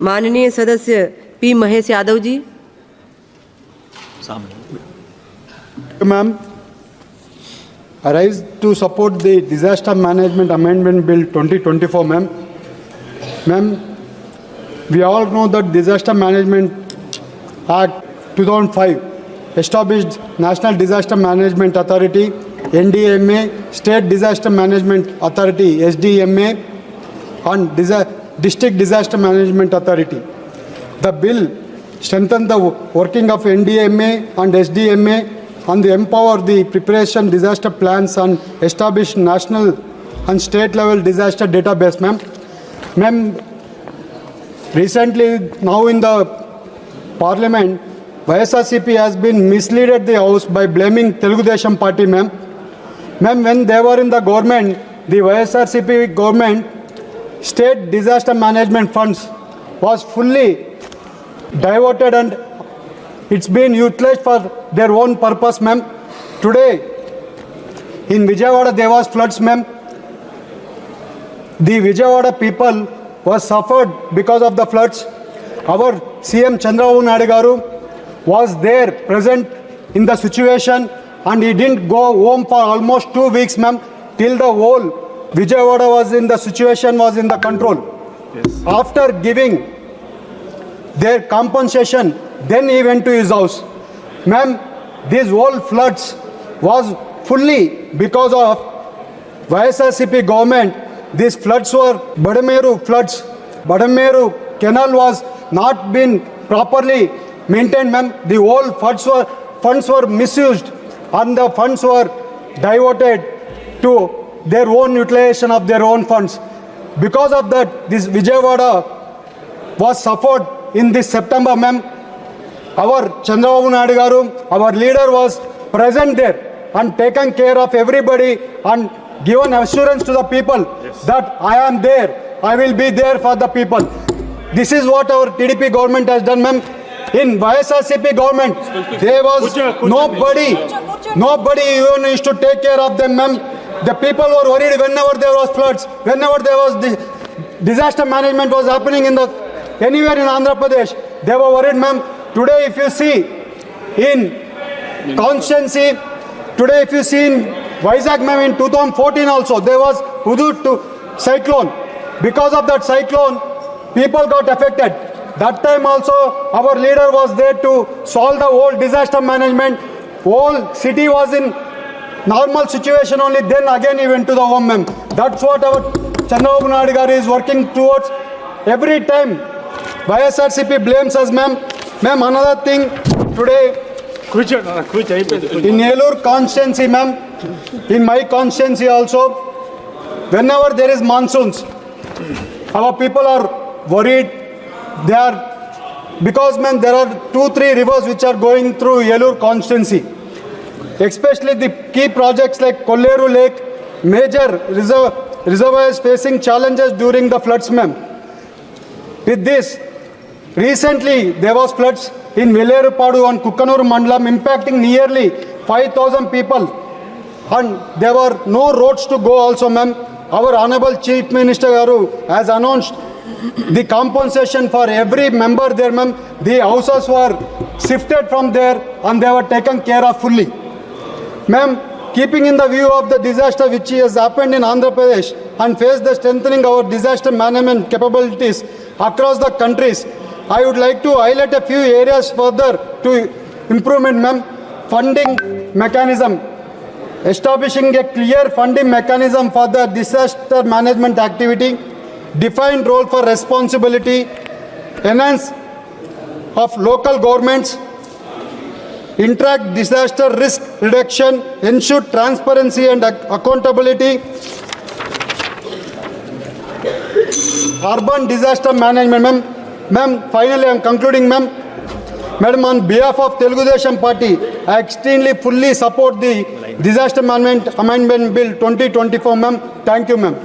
माननीय सदस्य P Mahesh Yadav ji. Ma'am, I rise to support the Disaster Management Amendment Bill 2024, ma'am. Ma'am, we all know that Disaster Management Act 2005 established National Disaster Management Authority, NDMA, State Disaster Management Authority, SDMA, and District Disaster Management Authority. The bill strengthened the working of NDMA and SDMA and empower the preparation disaster plans and establish national and state level disaster database, ma'am. Ma'am, recently now in the parliament, YSRCP has been misled the house by blaming Telugu Desam party, ma'am. Ma'am, when they were in the government, the YSRCP government, state disaster management funds was fully diverted and it's been utilized for their own purpose, ma'am. Today, in Vijayawada, there was floods, ma'am. The Vijayawada people was suffered because of the floods. Our CM Chandrababu Naidu garu was there, present in the situation, and he didn't go home for almost 2 weeks, ma'am, till the whole Vijayawada was in the situation, was in the control. Yes. After giving their compensation, then he went to his house. Ma'am, these whole floods was fully because of YSRCP government. These floods were Badameru floods. Badameru canal was not been properly maintained, ma'am. The whole funds were misused and the funds were diverted to their own utilization of their own funds. Because of that, this Vijayawada was suffered in this September, ma'am. Our Chandrababu Naidu garu, our leader was present there and taken care of everybody and given assurance to the people that I am there, I will be there for the people. This is what our TDP government has done, ma'am. In YSRCP government, there was nobody even used to take care of them, ma'am. The people were worried whenever there was floods, whenever there was disaster management was happening anywhere in Andhra Pradesh, they were worried, ma'am. Today, if you see in constituency, today if you see in Vizag, ma'am, in 2014 also, there was Hudud to cyclone. Because of that cyclone, people got affected. That time also, our leader was there to solve the whole disaster management. Whole city was in normal situation only, then again he went to the home, ma'am. That's what our Chandrababu Naidu garu is working towards. Every time YSRCP blames us, ma'am. Ma'am, another thing, today in Yelur constituency, ma'am, in my constituency also, whenever there is monsoons, our people are worried. They are, because, ma'am, there are 2-3 rivers which are going through Yelur constituency. Especially the key projects like Kolleru Lake, major reservoirs facing challenges during the floods, ma'am. With this, recently there was floods in Velerupadu and Kukkanur Mandalam impacting nearly 5,000 people and there were no roads to go also, ma'am. Our Honorable Chief Minister garu has announced the compensation for every member there, ma'am. The houses were shifted from there and they were taken care of fully. Ma'am, keeping in the view of the disaster which has happened in Andhra Pradesh and face the strengthening our disaster management capabilities across the countries, I would like to highlight a few areas further to improvement, ma'am. Funding mechanism. Establishing a clear funding mechanism for the disaster management activity. Defined role for responsibility. Enhance of local governments. Interact disaster risk reduction. Ensure transparency and accountability. Urban disaster management, ma'am. Ma'am, finally I am concluding, ma'am. Madam, on behalf of Telugu Desam Party, I extremely fully support the Disaster Management Amendment Bill 2024, ma'am. Thank you, ma'am.